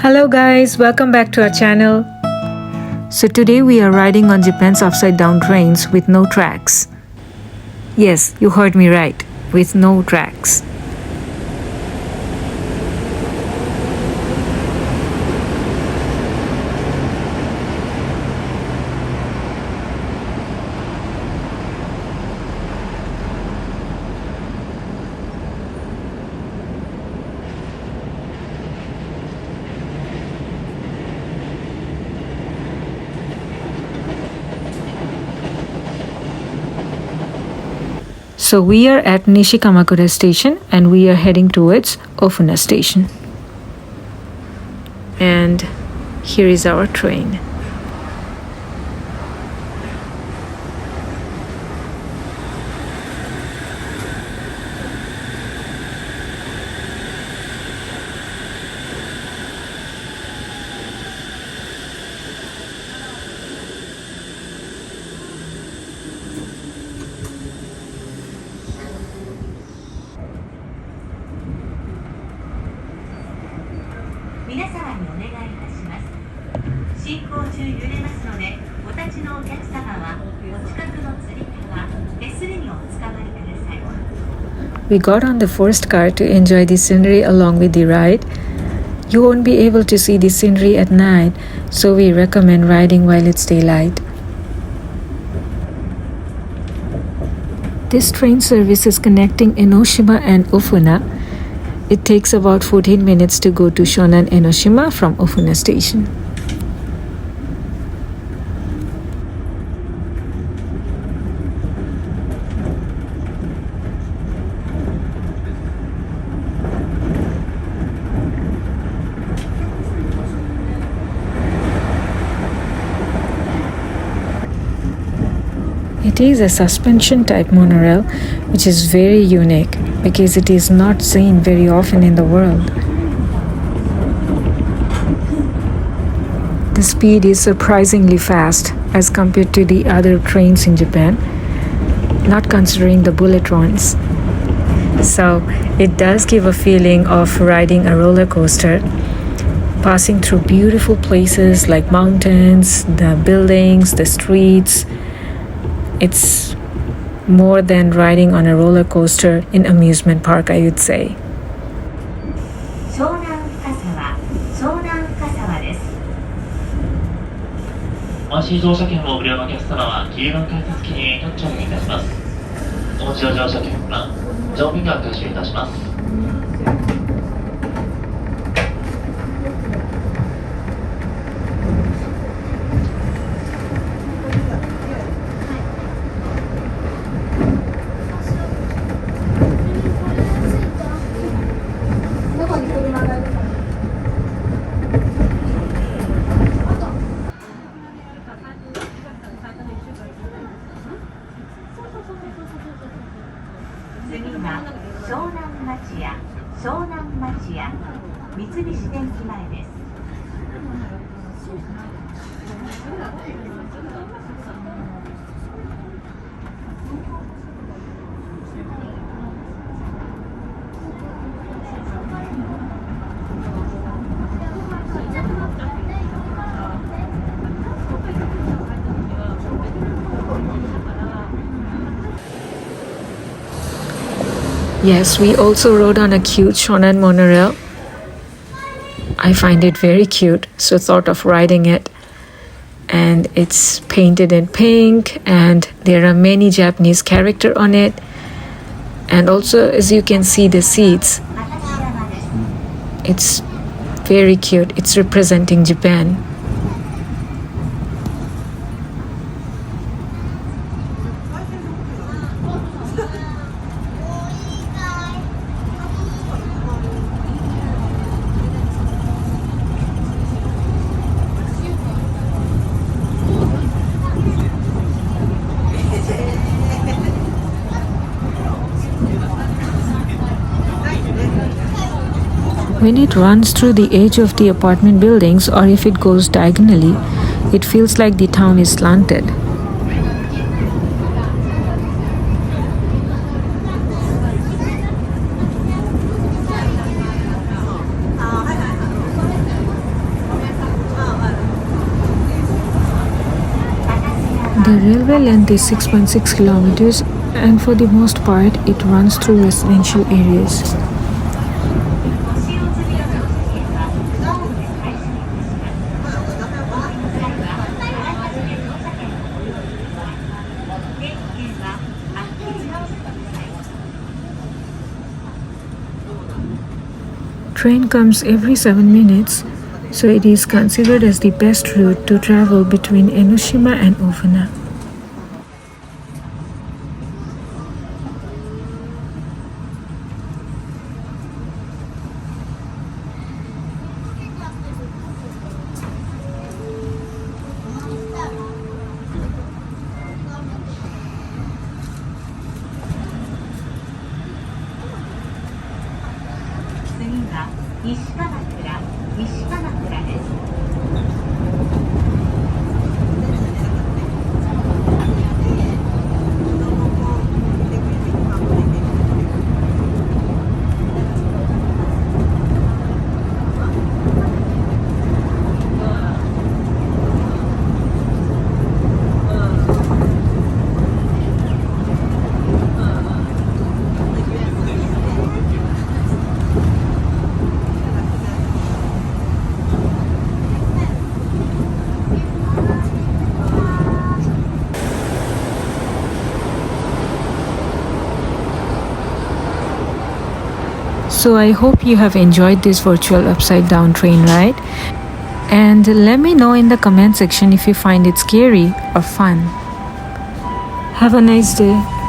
Hello guys, welcome back to our channel. So today we are riding on Japan's upside down trains with no tracks. Yes, you heard me right, with no tracks. So we are at Kamakura station and we are heading towards Ofuna station. And here is our train. We got on the first car to enjoy the scenery along with the ride. You won't be able to see the scenery at night, so we recommend riding while it's daylight. This train service is connecting Enoshima and Ofuna. It takes about 14 minutes to go to Shonan-Enoshima from Ofuna station. It is a suspension type monorail, which is very unique because it is not seen very often in the world. The speed is surprisingly fast as compared to the other trains in Japan, not considering the bullet ones. So it does give a feeling of riding a roller coaster, passing through beautiful places like mountains, the buildings, the streets. It's more than riding on a roller coaster in amusement park, I would say. Yes, we also rode on a cute Shonan Monorail. I find it very cute, so thought of riding it. And it's painted in pink and there are many Japanese characters on it. And also, as you can see, the seats. It's very cute. It's representing Japan. When it runs through the edge of the apartment buildings or if it goes diagonally, it feels like the town is slanted. railway length is 6.6 kilometers, and for the most part it runs through residential areas. Train comes every 7 minutes, so it is considered as the best route to travel between Enoshima and Ofuna. So I hope you have enjoyed this virtual upside down train ride, and let me know in the comment section if you find it scary or fun. Have a nice day.